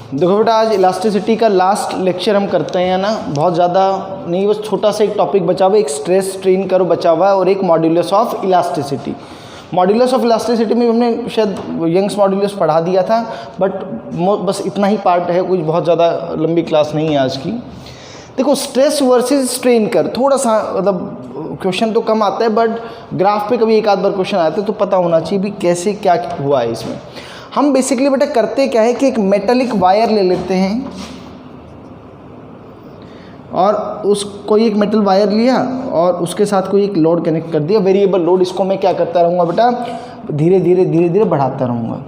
देखो बेटा, आज इलास्टिसिटी का लास्ट लेक्चर हम करते हैं ना, बहुत ज़्यादा नहीं, बस छोटा सा एक टॉपिक बचा हुआ है, एक स्ट्रेस स्ट्रेन कर्व बचा हुआ है और एक modulus of elasticity. Modulus of elasticity में हमने शायद यंग्स मॉड्यूलस पढ़ा दिया था, बट बस इतना ही पार्ट है, कुछ बहुत ज़्यादा लंबी क्लास नहीं है आज की। देखो, स्ट्रेस वर्सेस स्ट्रेन कर्व, थोड़ा सा मतलब क्वेश्चन तो कम आता है, बट ग्राफ पे कभी एक आध बार क्वेश्चन आता है तो पता होना चाहिए भी कैसे क्या हुआ है इसमें। हम बेसिकली बेटा करते क्या है कि एक मेटालिक वायर ले लेते हैं और कोई एक मेटल वायर लिया और उसके साथ कोई एक लोड कनेक्ट कर दिया, वेरिएबल लोड। इसको मैं क्या करता रहूँगा बेटा, धीरे धीरे बढ़ाता रहूँगा।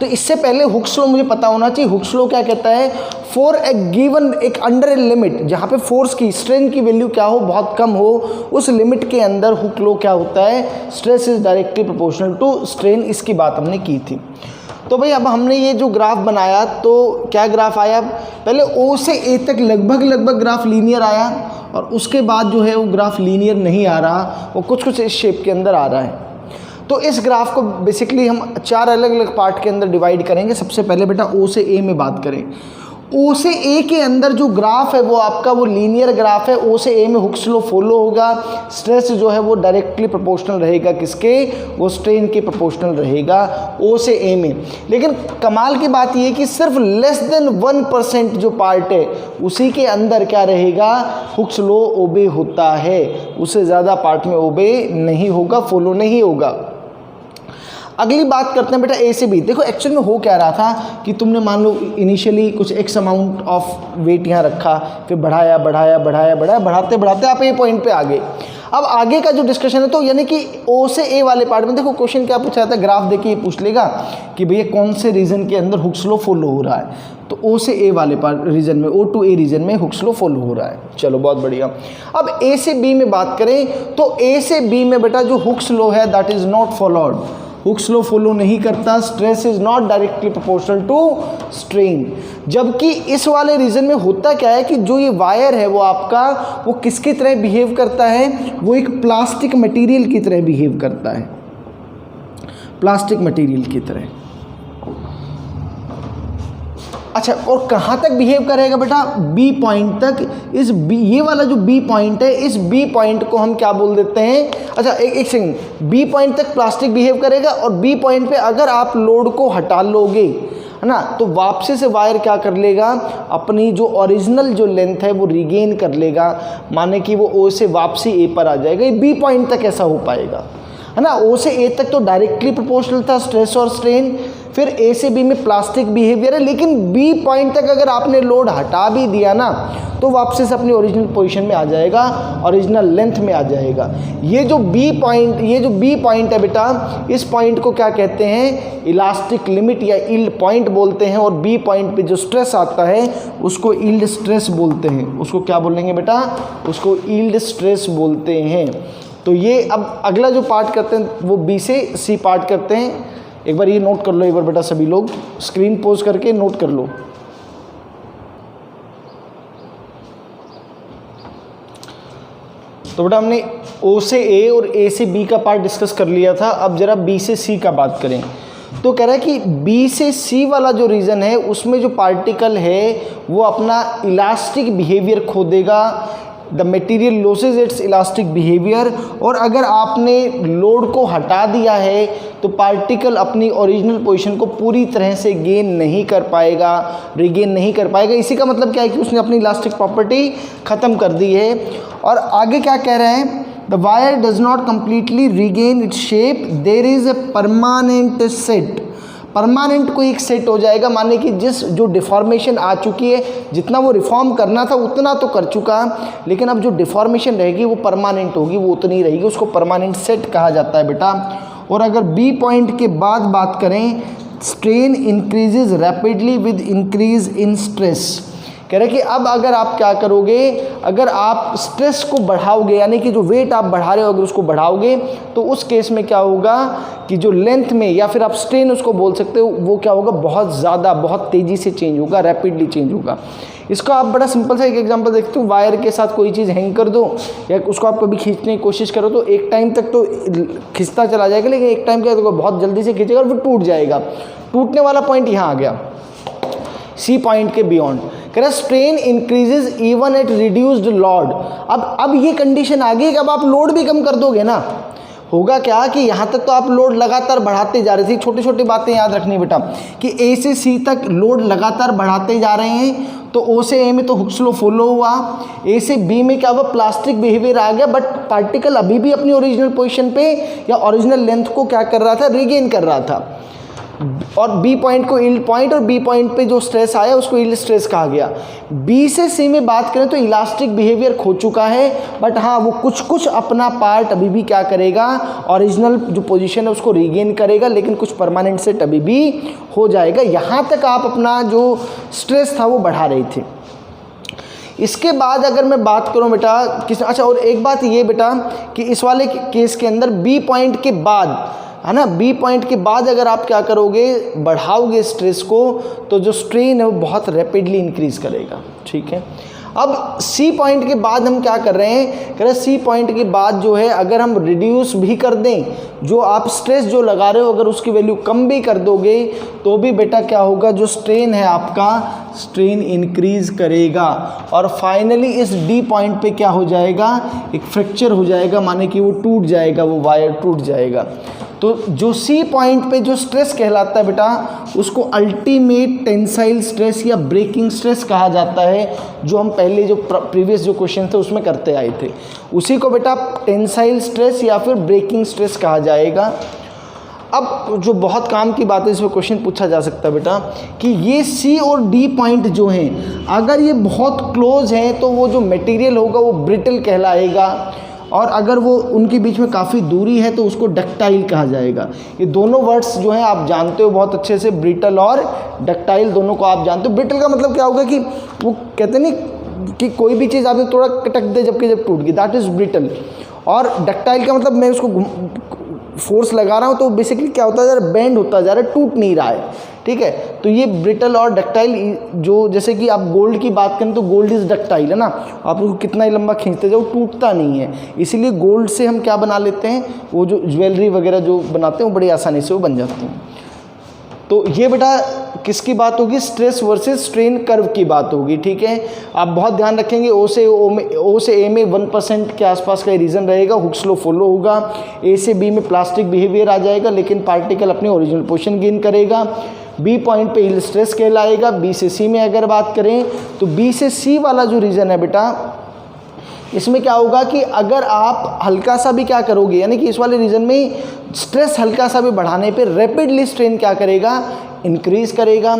तो इससे पहले हुक्स लॉ मुझे पता होना चाहिए। हुक्स लॉ क्या कहता है, फॉर ए गिवन एक अंडर ए लिमिट, जहाँ पे फोर्स की स्ट्रेन की वैल्यू क्या हो, बहुत कम हो, उस लिमिट के अंदर हुक लॉ क्या होता है, stress is directly proportional to strain. इसकी बात हमने की थी। तो भाई अब हमने ये जो ग्राफ बनाया तो क्या ग्राफ आया, पहले ओ से ए तक लगभग ग्राफ लीनियर आया और उसके बाद जो है वो ग्राफ लीनियर नहीं आ रहा, वो कुछ इस शेप के अंदर आ रहा है। तो इस ग्राफ को बेसिकली हम 4 अलग अलग पार्ट के अंदर डिवाइड करेंगे। सबसे पहले बेटा ओ से ए में बात करें। ओ से ए के अंदर जो ग्राफ है वो आपका वो लीनियर ग्राफ है। ओ से ए में हुक्स लॉ फॉलो होगा, स्ट्रेस जो है वो डायरेक्टली प्रोपोर्शनल रहेगा किसके, वो स्ट्रेन के प्रोपोर्शनल रहेगा ओ से ए में। लेकिन कमाल की बात ये है कि सिर्फ लेस देन 1% जो पार्ट है उसी के अंदर क्या रहेगा, हुक्स लॉ ओबे होता है, उससे ज़्यादा पार्ट में ओबे नहीं होगा, फॉलो नहीं होगा। अगली बात करते हैं बेटा ए से बी। देखो एक्चुअल में हो क्या रहा था कि तुमने मान लो इनिशियली कुछ एक्स अमाउंट ऑफ वेट यहाँ रखा, फिर बढ़ाया बढ़ाते आप ए पॉइंट पे आ गए। अब आगे का जो डिस्कशन है तो यानी कि ओ से ए वाले पार्ट में देखो क्वेश्चन क्या पूछा जाता है, ग्राफ देखिए पूछ लेगा कि भैया कौन से रीजन के अंदर हुक्स लॉ फॉलो हो रहा है। तो ओ से ए वाले पार्ट रीजन में, ओ टू ए रीजन में हुक्स लॉ फॉलो हो रहा है। चलो बहुत बढ़िया। अब ए से बी में बात करें तो ए से बी में बेटा जो हुक्स लॉ है that is not followed, Hooke's law follow नहीं करता, stress is not directly proportional to strain. जबकि इस वाले रीजन में होता क्या है कि जो ये वायर है वो आपका वो किसकी तरह बिहेव करता है, वो एक प्लास्टिक मटेरियल की तरह बिहेव करता है, प्लास्टिक मटेरियल की तरह। अच्छा, और कहाँ तक बिहेव करेगा बेटा, बी पॉइंट तक। इस बी, ये वाला जो बी पॉइंट है, इस बी पॉइंट को हम क्या बोल देते हैं, अच्छा एक सेकंड, बी पॉइंट तक प्लास्टिक बिहेव करेगा और बी पॉइंट पे अगर आप लोड को हटा लोगे है ना, तो वापसी से वायर क्या कर लेगा, अपनी जो ओरिजिनल जो लेंथ है वो रिगेन कर लेगा, माने कि वो ओ से वापसी ए पर आ जाएगा। ये बी पॉइंट तक ऐसा हो पाएगा है ना। ओ से ए तक तो डायरेक्टली प्रोपोर्शनल था स्ट्रेस और स्ट्रेन, फिर ए से बी में प्लास्टिक बिहेवियर है, लेकिन बी पॉइंट तक अगर आपने लोड हटा भी दिया ना तो वापसी से अपनी ओरिजिनल पोजीशन में आ जाएगा, ओरिजिनल लेंथ में आ जाएगा। ये जो बी पॉइंट है बेटा, इस पॉइंट को क्या कहते हैं, इलास्टिक लिमिट या यील्ड पॉइंट बोलते हैं। और बी पॉइंट पे जो स्ट्रेस आता है उसको यील्ड स्ट्रेस बोलते हैं। उसको क्या बोलेंगे बेटा, उसको यील्ड स्ट्रेस बोलते हैं। तो ये अब अगला जो पार्ट करते हैं वो बी से सी पार्ट करते हैं। एक बार ये नोट कर लो, एक बार बेटा सभी लोग स्क्रीन पोज करके नोट कर लो। तो बेटा हमने ओ से ए और ए से बी का पार्ट डिस्कस कर लिया था। अब जरा बी से सी का बात करें। तो कह रहा है कि बी से सी वाला जो रीजन है उसमें जो पार्टिकल है वो अपना इलास्टिक बिहेवियर खो देगा, the material losses it's elastic behaviour. और अगर आपने लोड को हटा दिया है तो पार्टिकल अपनी ओरिजिनल पोजीशन को पूरी तरह से गेन नहीं कर पाएगा, रिगेन नहीं कर पाएगा। इसी का मतलब क्या है कि उसने अपनी इलास्टिक प्रॉपर्टी ख़त्म कर दी है। और आगे क्या कह रहे हैं, the wire does not completely regain its shape, there is a permanent set. Permanent कोई एक सेट हो जाएगा, माने कि जो डिफॉर्मेशन आ चुकी है, जितना वो रिफॉर्म करना था उतना तो कर चुका, लेकिन अब जो डिफॉर्मेशन रहेगी वो परमानेंट होगी, वो उतनी रहेगी, उसको परमानेंट सेट कहा जाता है बेटा। और अगर बी पॉइंट के बाद बात करें, strain increases rapidly with increase in stress. कह रहे कि अब अगर आप क्या करोगे, अगर आप स्ट्रेस को बढ़ाओगे, यानी कि जो वेट आप बढ़ा रहे हो अगर उसको बढ़ाओगे, तो उस केस में क्या होगा कि जो लेंथ में या फिर आप स्ट्रेन उसको बोल सकते हो, वो क्या होगा, बहुत ज़्यादा बहुत तेज़ी से चेंज होगा, रैपिडली चेंज होगा। इसका आप बड़ा सिंपल सा एक एग्जांपल देखते हो, वायर के साथ कोई चीज़ हैंग कर दो या उसको आप कभी खींचने की कोशिश करो तो एक टाइम तक तो खिंचता चला जाएगा, लेकिन एक टाइम क्या तो बहुत जल्दी से खींचेगा और फिर टूट जाएगा। टूटने वाला पॉइंट यहाँ आ गया। सी पॉइंट के बियॉन्ड। कह रहा strain increases even at reduced load. अब ये कंडीशन आ गई कि अब आप लोड भी कम कर दोगे ना, होगा क्या कि यहाँ तक तो आप लोड लगातार बढ़ाते जा रहे थे। छोटी छोटी बातें याद रखनी बेटा कि ए से सी तक लोड लगातार बढ़ाते जा रहे हैं, तो ओ से ए में तो हुक्स लॉ फॉलो हुआ, ए से बी में क्या हुआ, प्लास्टिक बिहेवियर आ गया, बट पार्टिकल अभी भी अपनी ओरिजिनल पोजीशन पे या ओरिजिनल लेंथ को क्या कर रहा था, रिगेन कर रहा था। और बी पॉइंट को यील्ड पॉइंट, और बी पॉइंट पे जो स्ट्रेस आया उसको यील्ड स्ट्रेस कहा गया। बी से सी में बात करें तो इलास्टिक बिहेवियर खो चुका है, बट हाँ वो कुछ कुछ अपना पार्ट अभी भी क्या करेगा, ओरिजिनल जो पोजीशन है उसको रिगेन करेगा, लेकिन कुछ परमानेंट सेट अभी भी हो जाएगा। यहाँ तक आप अपना जो स्ट्रेस था वो बढ़ा रहे थे। इसके बाद अगर मैं बात करूं बेटा अच्छा, और एक बात ये बेटा कि इस वाले केस के अंदर बी पॉइंट के बाद है ना, बी पॉइंट के बाद अगर आप क्या करोगे, बढ़ाओगे स्ट्रेस को, तो जो स्ट्रेन है वो बहुत रैपिडली इंक्रीज करेगा। ठीक है, अब सी पॉइंट के बाद हम क्या कर रहे हैं, कह रहे सी पॉइंट के बाद जो है अगर हम रिड्यूस भी कर दें, जो आप स्ट्रेस जो लगा रहे हो अगर उसकी वैल्यू कम भी कर दोगे तो भी बेटा क्या होगा, जो स्ट्रेन है आपका स्ट्रेन इंक्रीज करेगा, और फाइनली इस डी पॉइंट पे क्या हो जाएगा, एक फ्रैक्चर हो जाएगा, माने कि वो टूट जाएगा, वो वायर टूट जाएगा। तो जो सी पॉइंट पे जो स्ट्रेस कहलाता है बेटा उसको अल्टीमेट टेंसाइल स्ट्रेस या ब्रेकिंग स्ट्रेस कहा जाता है, जो हम पहले जो प्रीवियस जो क्वेश्चन थे उसमें करते आए थे, उसी को बेटा टेंसाइल स्ट्रेस या फिर ब्रेकिंग स्ट्रेस कहा जाएगा। अब जो बहुत काम की बात है, इसमें क्वेश्चन पूछा जा सकता है बेटा कि ये सी और डी पॉइंट जो हैं अगर ये बहुत क्लोज हैं तो वो जो मटेरियल होगा वो ब्रिटल कहलाएगा, और अगर वो उनके बीच में काफ़ी दूरी है तो उसको डक्टाइल कहा जाएगा। ये दोनों वर्ड्स जो हैं आप जानते हो बहुत अच्छे से, ब्रिटल और डक्टाइल दोनों को आप जानते हो। ब्रिटल का मतलब क्या होगा कि वो कहते नहीं कि कोई भी चीज़ आपने थोड़ा कटक दे जब टूट गई, दैट इज़ ब्रिटल। और डक्टाइल का मतलब मैं उसको फोर्स लगा रहा हूँ तो बेसिकली क्या होता जा रहा है, बेंड होता जा रहा है, टूट नहीं रहा है। ठीक है, तो ये ब्रिटल और डक्टाइल, जो जैसे कि आप गोल्ड की बात करें तो गोल्ड इज़ डक्टाइल है ना, आप उसको कितना ही लंबा खींचते जाओ टूटता नहीं है, इसीलिए गोल्ड से हम क्या बना लेते हैं, वो जो ज्वेलरी वगैरह जो बनाते हैं वो बड़ी आसानी से वो बन जाती हैं। तो ये बेटा किसकी बात होगी, स्ट्रेस वर्सेस स्ट्रेन कर्व की बात होगी। ठीक है, आप बहुत ध्यान रखेंगे, ओ से ए में 1% के आसपास का रीजन रहेगा, हुक्स लॉ फॉलो होगा, ए से बी में प्लास्टिक बिहेवियर आ जाएगा लेकिन पार्टिकल अपनी ओरिजिनल पोजीशन गेन करेगा, बी पॉइंट पे यील्ड स्ट्रेस कहलाएगा। बी से सी में अगर बात करें तो बी से सी वाला जो रीजन है बेटा, इसमें क्या होगा कि अगर आप हल्का सा भी क्या करोगे, यानी कि इस वाले रीजन में स्ट्रेस हल्का सा भी बढ़ाने पे रैपिडली स्ट्रेन क्या करेगा, इंक्रीज करेगा,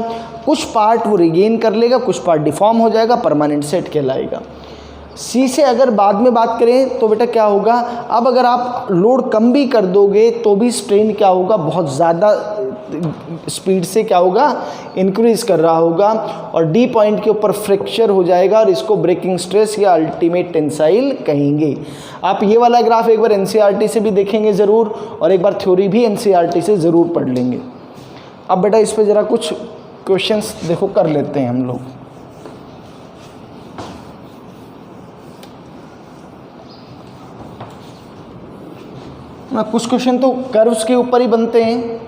कुछ पार्ट वो रिगेन कर लेगा, कुछ पार्ट डिफॉर्म हो जाएगा, परमानेंट सेट कहलाएगा। सी से अगर बाद में बात करें तो बेटा क्या होगा, अब अगर आप लोड कम भी कर दोगे तो भी स्ट्रेन क्या होगा, बहुत ज़्यादा स्पीड से क्या होगा, इंक्रीज कर रहा होगा, और डी पॉइंट के ऊपर फ्रैक्चर हो जाएगा और इसको ब्रेकिंग स्ट्रेस या अल्टीमेट टेंसाइल कहेंगे। आप ये वाला ग्राफ एक बार एनसीईआरटी से भी देखेंगे ज़रूर, और एक बार थ्योरी भी एनसीईआरटी से ज़रूर पढ़ लेंगे। अब बेटा इस पर ज़रा कुछ क्वेश्चंस देखो कर लेते हैं हम लोग। ना कुछ क्वेश्चन तो कर्व्स के ऊपर ही बनते हैं,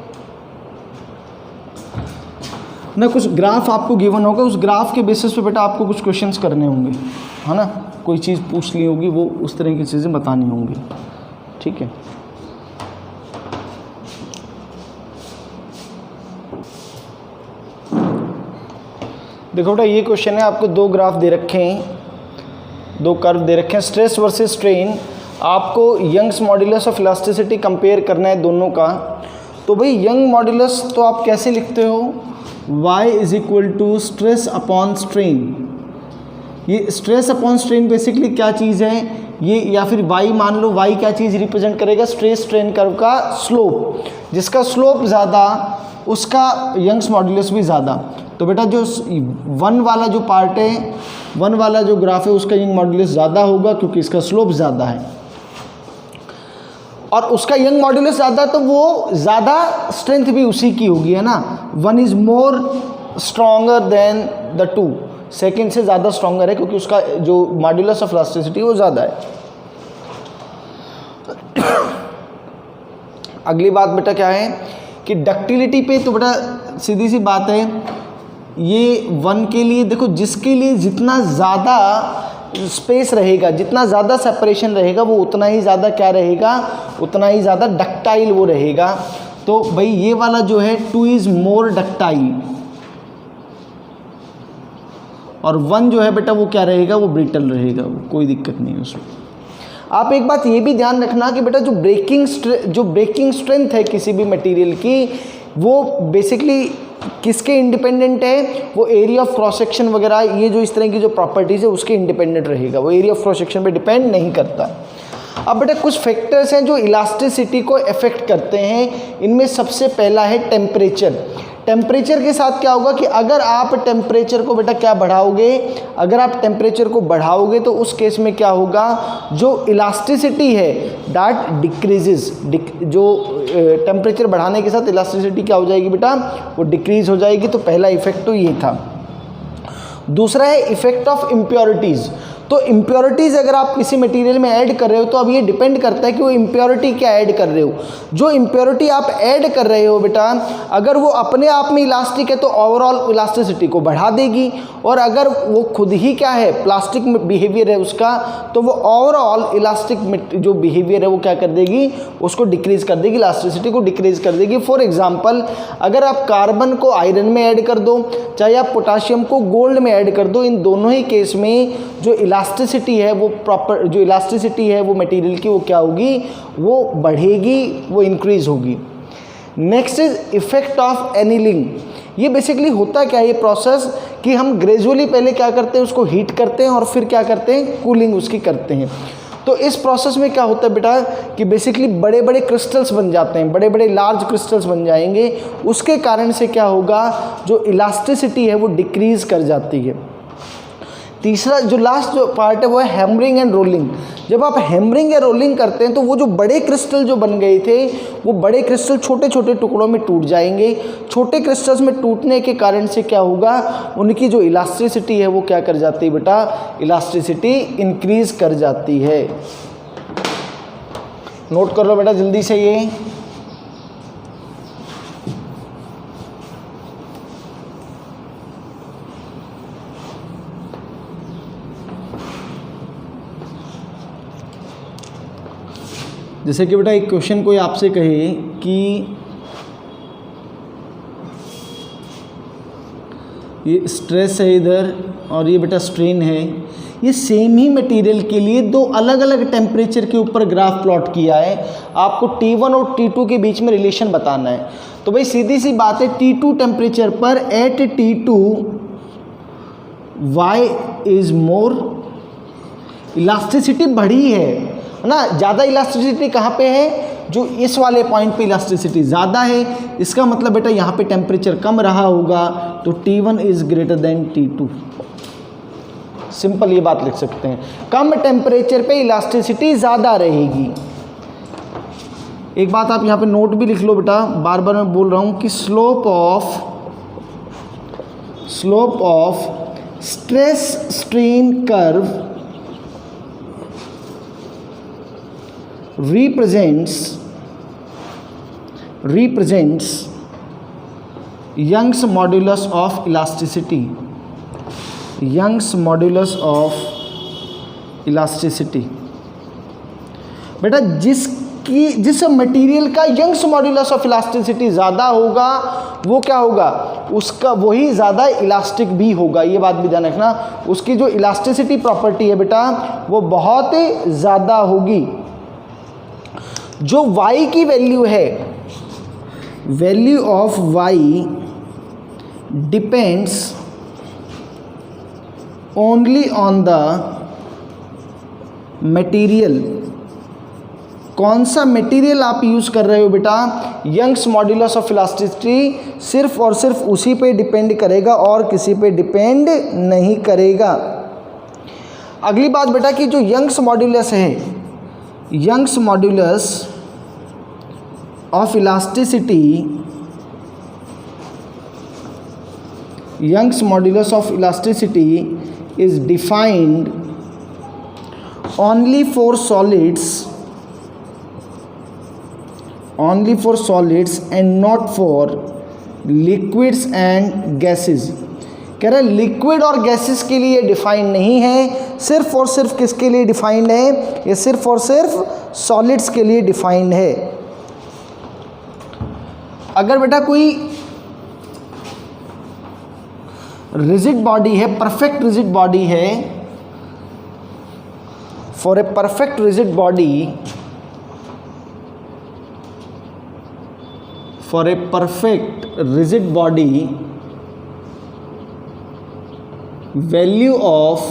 ना कुछ ग्राफ आपको गिवन होगा, उस ग्राफ के बेसिस पे बेटा आपको कुछ क्वेश्चंस करने होंगे, है ना, कोई चीज़ पूछ ली होगी वो उस तरह की चीज़ें बतानी होंगी। ठीक है, देखो बेटा ये क्वेश्चन है, आपको दो ग्राफ दे रखे हैं, दो कर्व दे रखे हैं, स्ट्रेस वर्सेस स्ट्रेन, आपको Young's modulus of elasticity compare करना है दोनों का। तो भाई यंग मॉड्यूलस तो आप कैसे लिखते हो, y is equal to stress upon strain. ये स्ट्रेस अपॉन स्ट्रेन बेसिकली क्या चीज़ है, ये या फिर y मान लो, y क्या चीज़ रिप्रेजेंट करेगा, स्ट्रेस स्ट्रेन कर्व का स्लोप, जिसका स्लोप ज़्यादा उसका यंग्स मॉड्यूलस भी ज़्यादा। तो बेटा जो 1 वाला जो पार्ट है, 1 वाला जो ग्राफ है उसका यंग मॉड्यूलस ज़्यादा होगा क्योंकि इसका स्लोप ज़्यादा है, और उसका यंग मॉड्यूलस ज़्यादा तो वो ज़्यादा स्ट्रेंथ भी उसी की होगी, है ना। 1 is more stronger than the 2, second से ज़्यादा स्ट्रॉन्गर है क्योंकि उसका जो मॉड्यूलस ऑफ इलास्टिसिटी वो ज़्यादा है। अगली बात बेटा क्या है कि डक्टिलिटी पे, तो बेटा सीधी सी बात है, ये 1 के लिए देखो, जिसके लिए जितना ज़्यादा स्पेस रहेगा, जितना ज़्यादा सेपरेशन रहेगा, वो उतना ही ज़्यादा क्या रहेगा, उतना ही ज़्यादा डक्टाइल वो रहेगा। तो भाई ये वाला जो है 2 इज़ मोर डक्टाइल, और 1 जो है बेटा वो क्या रहेगा, वो ब्रिटल रहेगा, वो कोई दिक्कत नहीं है उसमें। आप एक बात ये भी ध्यान रखना कि बेटा जो ब्रेकिंग स्ट्रेंथ है किसी भी मटेरियल की, वो बेसिकली किसके इंडिपेंडेंट है, वो एरिया ऑफ क्रॉस सेक्शन वगैरह, ये जो इस तरह की जो प्रॉपर्टीज़ है उसके इंडिपेंडेंट रहेगा, वो एरिया ऑफ क्रॉस सेक्शन पे डिपेंड नहीं करता। अब बेटा कुछ फैक्टर्स हैं जो इलास्टिसिटी को अफेक्ट करते हैं। इनमें सबसे पहला है टेम्परेचर। टेम्परेचर के साथ क्या होगा कि अगर आप टेम्परेचर को बेटा क्या बढ़ाओगे, अगर आप टेम्परेचर को बढ़ाओगे तो उस केस में क्या होगा, जो इलास्टिसिटी है दैट डिक्रीजेस। जो टेम्परेचर बढ़ाने के साथ इलास्टिसिटी क्या हो जाएगी बेटा, वो डिक्रीज हो जाएगी। तो पहला इफेक्ट तो ये था। दूसरा है इफेक्ट ऑफ इम्प्योरिटीज़। तो इम्प्योरिटीज़ अगर आप किसी मटेरियल में ऐड कर रहे हो तो अब ये डिपेंड करता है कि वो इम्प्योरिटी क्या ऐड कर रहे हो। जो इम्प्योरिटी आप ऐड कर रहे हो बेटा, अगर वो अपने आप में इलास्टिक है तो ओवरऑल इलास्टिसिटी को बढ़ा देगी, और अगर वो खुद ही क्या है, प्लास्टिक बिहेवियर है उसका, तो वो ओवरऑल इलास्टिक जो बिहेवियर है वो क्या कर देगी, उसको डिक्रीज़ कर देगी, इलास्टिसिटी को डिक्रीज़ कर देगी। फॉर एग्जाम्पल, अगर आप कार्बन को आयरन में ऐड कर दो, चाहे आप पोटाशियम को गोल्ड में ऐड कर दो, इन दोनों ही केस में जो इलास्टिसिटी है वो प्रॉपर, जो इलास्टिसिटी है वो मटेरियल की वो क्या होगी, वो बढ़ेगी, वो इंक्रीज होगी। Next is effect of annealing. ये बेसिकली होता क्या है ये प्रोसेस, कि हम ग्रेजुअली पहले क्या करते हैं, उसको हीट करते हैं और फिर क्या करते हैं, कूलिंग उसकी करते हैं। तो इस प्रोसेस में क्या होता है बेटा कि बेसिकली बड़े बड़े क्रिस्टल्स बन जाते हैं, बड़े बड़े लार्ज क्रिस्टल्स बन जाएंगे। उसके कारण से क्या होगा, जो इलास्टिसिटी है वो डिक्रीज कर जाती है। तीसरा जो लास्ट जो पार्ट है वो है हैमरिंग एंड रोलिंग। जब आप हैमरिंग या रोलिंग करते हैं तो वो जो बड़े क्रिस्टल जो बन गए थे, वो बड़े क्रिस्टल छोटे छोटे टुकड़ों में टूट जाएंगे। छोटे क्रिस्टल्स में टूटने के कारण से क्या होगा, उनकी जो इलास्टिसिटी है वो क्या कर जाती है बेटा, इलास्टिसिटी इंक्रीज कर जाती है। नोट कर लो बेटा जल्दी से ये। जैसे कि बेटा एक क्वेश्चन कोई आपसे कहे कि ये स्ट्रेस है इधर और ये बेटा स्ट्रेन है, ये सेम ही मटेरियल के लिए दो अलग अलग टेम्परेचर के ऊपर ग्राफ प्लॉट किया है, आपको T1 और T2 के बीच में रिलेशन बताना है। तो भाई सीधी सी बात है, T2 टेम्परेचर पर at T2 Y is more, elasticity बढ़ी है ना, ज़्यादा इलास्टिसिटी कहाँ पे है, जो इस वाले पॉइंट पे इलास्टिसिटी ज़्यादा है। इसका मतलब बेटा यहाँ पे टेम्परेचर कम रहा होगा, तो T1 is greater than T2। Simple ये बात लिख सकते हैं, कम टेम्परेचर पे इलास्टिसिटी ज़्यादा रहेगी। एक बात आप यहाँ पे नोट भी लिख लो बेटा, बार बार मैं बोल रहा हूँ कि slope of stress strain curve represents Young's modulus of elasticity, Young's modulus of elasticity। बेटा जिस मटेरियल का यंग्स मॉड्यूलस ऑफ इलास्टिसिटी ज़्यादा होगा वो क्या होगा, उसका वही ज़्यादा इलास्टिक भी होगा। ये बात भी ध्यान रखना, उसकी जो इलास्टिसिटी प्रॉपर्टी है बेटा वो बहुत ज़्यादा होगी। जो y की वैल्यू है, value of y depends only on the material. कौन सा मटेरियल आप यूज़ कर रहे हो बेटा, यंग्स मॉड्यूलस ऑफ इलास्टिसिटी सिर्फ और सिर्फ उसी पे डिपेंड करेगा और किसी पे डिपेंड नहीं करेगा। अगली बात बेटा कि जो यंग्स मॉड्यूलस है, Young's modulus of elasticity, Young's modulus of elasticity is defined only for solids and not for liquids and gases। कह रहे लिक्विड और गैसेस के लिए डिफाइंड नहीं है, सिर्फ और सिर्फ किसके लिए डिफाइंड है, ये सिर्फ और सिर्फ सॉलिड्स के लिए डिफाइंड है। अगर बेटा कोई रिजिड बॉडी है, परफेक्ट रिजिड बॉडी है, for a perfect rigid body, for a perfect rigid body, value of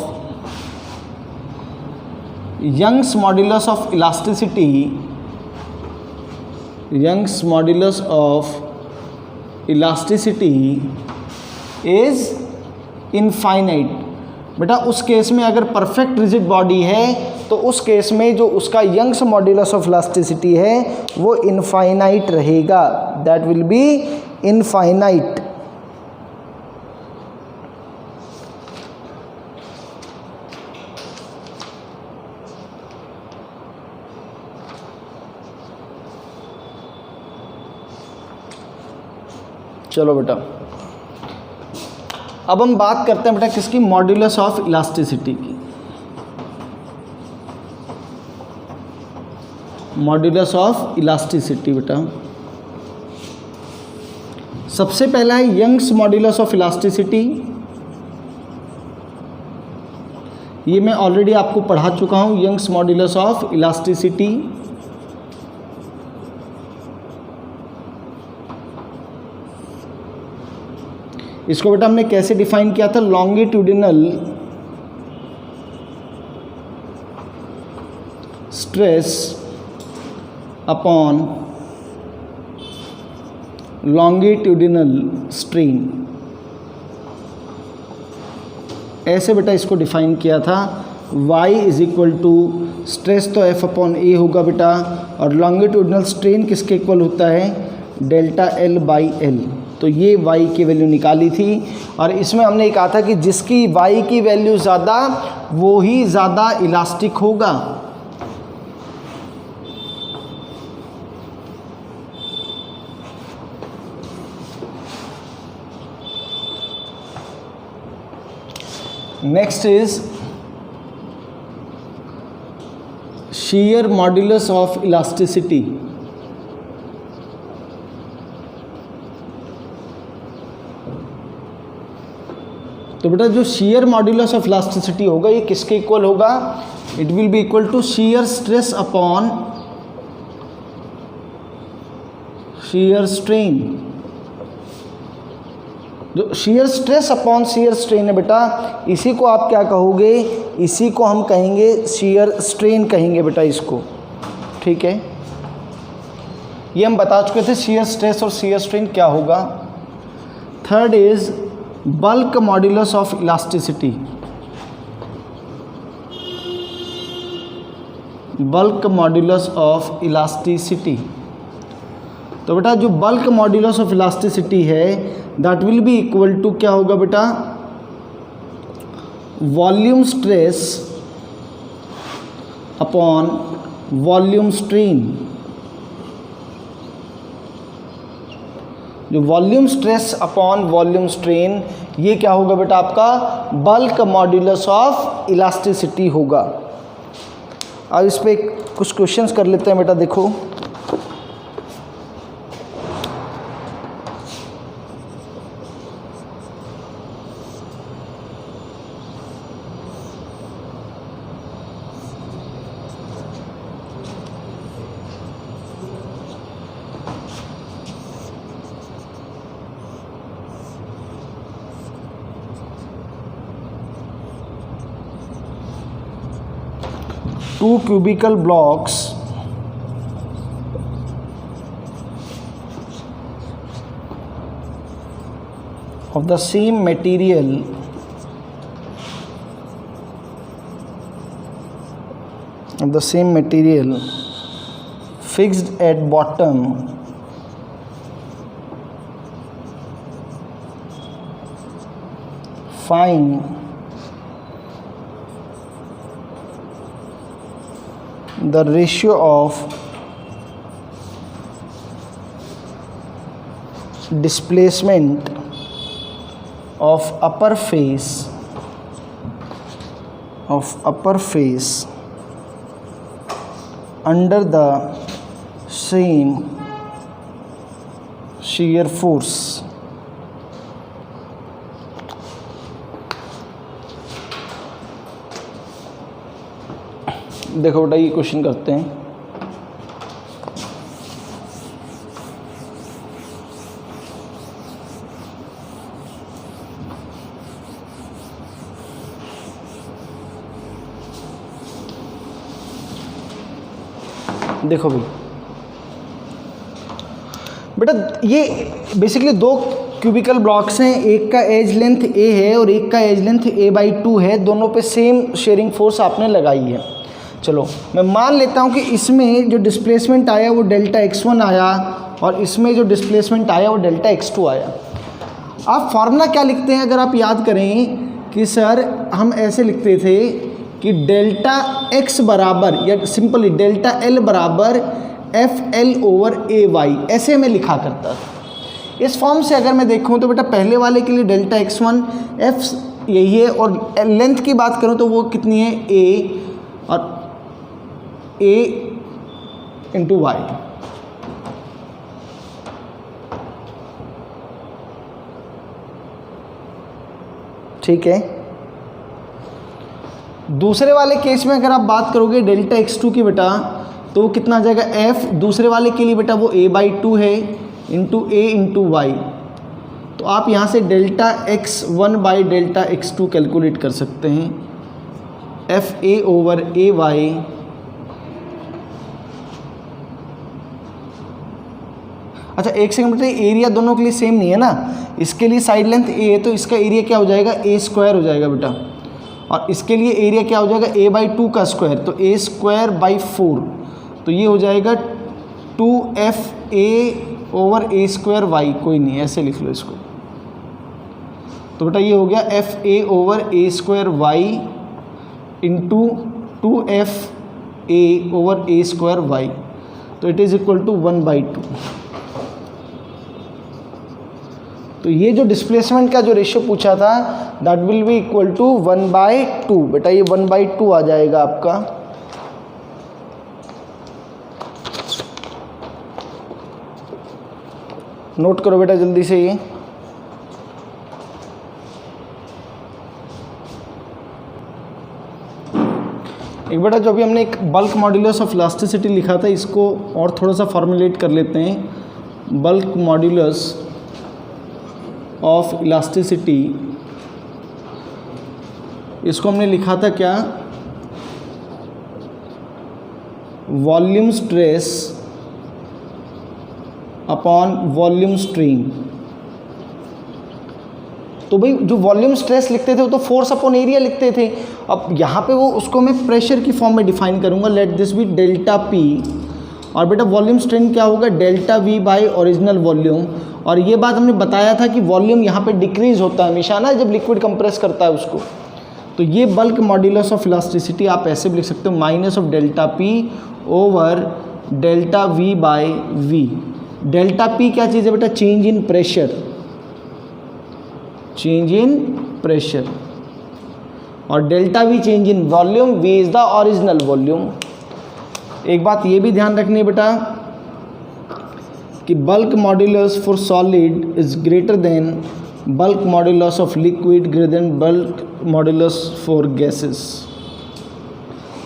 Young's modulus of elasticity, Young's modulus of elasticity is infinite। बेटा उस केस में अगर परफेक्ट रिजिड बॉडी है तो उस case में जो उसका यंग्स मॉड्यूलस ऑफ इलास्टिसिटी है वो इनफाइनाइट रहेगा, दैट विल बी इनफाइनाइट। चलो बेटा अब हम बात करते हैं बेटा किसकी, मॉड्यूलस ऑफ इलास्टिसिटी की। मॉड्यूलस ऑफ इलास्टिसिटी बेटा सबसे पहला है यंग्स मॉड्यूलस ऑफ इलास्टिसिटी। ये मैं ऑलरेडी आपको पढ़ा चुका हूँ, यंग्स मॉड्यूलस ऑफ इलास्टिसिटी। इसको बेटा हमने कैसे डिफाइन किया था, longitudinal stress upon longitudinal strain, ऐसे बेटा इसको डिफाइन किया था। y is equal to stress तो f अपॉन ए होगा बेटा, और लॉन्गिट्यूडिनल स्ट्रेन किसके इक्वल होता है, डेल्टा L बाई L। तो ये y की वैल्यू निकाली थी, और इसमें हमने कहा था कि जिसकी y की वैल्यू ज़्यादा वो ही ज़्यादा इलास्टिक होगा। Next is shear modulus of elasticity। तो बेटा जो shear modulus of elasticity होगा ये किसके इक्वल होगा, it will be equal to shear stress upon shear strain। जो shear stress upon shear strain है बेटा, इसी को आप क्या कहोगे, इसी को हम कहेंगे shear strain कहेंगे बेटा इसको, ठीक है। ये हम बता चुके थे shear stress और shear strain क्या होगा। Third is bulk modulus of elasticity। bulk modulus of elasticity, तो बेटा जो bulk modulus of elasticity है that will be equal to क्या होगा बेटा, volume stress upon volume strain. जो volume stress upon volume strain ये क्या होगा बेटा, आपका बल्क मॉड्यूलस ऑफ इलास्टिसिटी होगा। अब इस पे कुछ क्वेश्चंस कर लेते हैं बेटा, देखो। Two cubical blocks of the same material fixed at bottom find the ratio of displacement of upper face under the same shear force. देखो बेटा ये क्वेश्चन करते हैं। देखो भाई बेटा ये बेसिकली दो क्यूबिकल ब्लॉक्स हैं, एक का एज लेंथ ए है और एक का एज लेंथ a/2 है, दोनों पे सेम शेयरिंग फोर्स आपने लगाई है। चलो मैं मान लेता हूँ कि इसमें जो डिस्प्लेसमेंट आया वो डेल्टा x1 आया और इसमें जो डिस्प्लेसमेंट आया वो डेल्टा x2 आया। आप फार्मूला क्या लिखते हैं अगर आप याद करें कि सर हम ऐसे लिखते थे कि डेल्टा x बराबर या सिंपली डेल्टा L बराबर FL/AY, ऐसे मैं लिखा करता था। इस फॉर्म से अगर मैं देखूं तो बेटा पहले वाले के लिए डेल्टा x1 F यही है और लेंथ की बात करूं तो वो कितनी है A और A इंटू वाई। ठीक है। दूसरे वाले केस में अगर आप बात करोगे डेल्टा x2 की बेटा तो वो कितना आ जाएगा F, दूसरे वाले के लिए बेटा वो a/2 है इंटू A इंटू वाई। तो आप यहाँ से delta x1 by delta x2 calculate कर सकते हैं, FA/AY अच्छा एक सेकंड बेटा, एरिया दोनों के लिए सेम नहीं है ना, इसके लिए साइड लेंथ a है तो इसका एरिया क्या हो जाएगा a² हो जाएगा बेटा, और इसके लिए एरिया क्या हो जाएगा a/2 का स्क्वायर, तो a²/4, तो ये हो जाएगा 2FA/A²y, कोई नहीं ऐसे लिख लो इसको। तो बेटा ये हो गया FA/A² इंटू 2FA/A²y, तो इट इज़ इक्वल टू 1/2। तो ये जो डिस्प्लेसमेंट का जो रेशियो पूछा था that will be equal to 1/2। बेटा ये 1/2 आ जाएगा आपका। नोट करो बेटा जल्दी से ये। एक बेटा जो अभी हमने एक बल्क मॉड्यूलस ऑफ इलास्टिसिटी लिखा था, इसको और थोड़ा सा फॉर्मुलेट कर लेते हैं। बल्क मॉड्यूलस ऑफ इलास्टिसिटी, इसको हमने लिखा था क्या, volume stress upon volume strain. तो भाई जो वॉल्यूम स्ट्रेस लिखते थे वो तो फोर्स अपॉन एरिया लिखते थे, अब यहाँ पे वो उसको मैं प्रेशर की फॉर्म में डिफाइन करूँगा, let this be delta P, और बेटा वॉल्यूम स्ट्रेन क्या होगा delta V by original volume. और ये बात हमने बताया था कि वॉल्यूम यहाँ पे डिक्रीज होता है हमेशा ना जब लिक्विड कंप्रेस करता है उसको। तो ये बल्क मॉड्यूलस ऑफ इलास्टिसिटी आप ऐसे भी लिख सकते हो, minus of delta P over delta V by V. Delta P क्या चीज़ है बेटा, change in pressure, change in pressure, और delta V change in volume, V is the original volume. एक बात ये भी ध्यान रखनी है बेटा कि bulk modulus for solid is greater than bulk modulus of liquid, greater than bulk modulus for gases.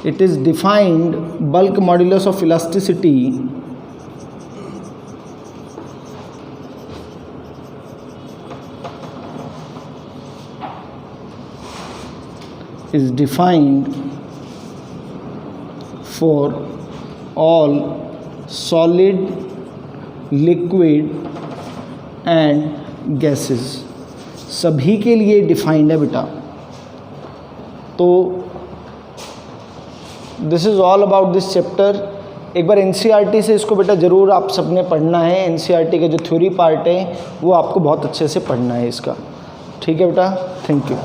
It is defined bulk modulus of elasticity is defined for all solid, liquid and gases, सभी के लिए defined है बेटा। तो this is all about this chapter. एक बार NCERT से इसको बेटा ज़रूर आप सबने पढ़ना है, एनसीईआरटी का जो थ्योरी पार्ट है वो आपको बहुत अच्छे से पढ़ना है इसका, ठीक है बेटा। Thank you.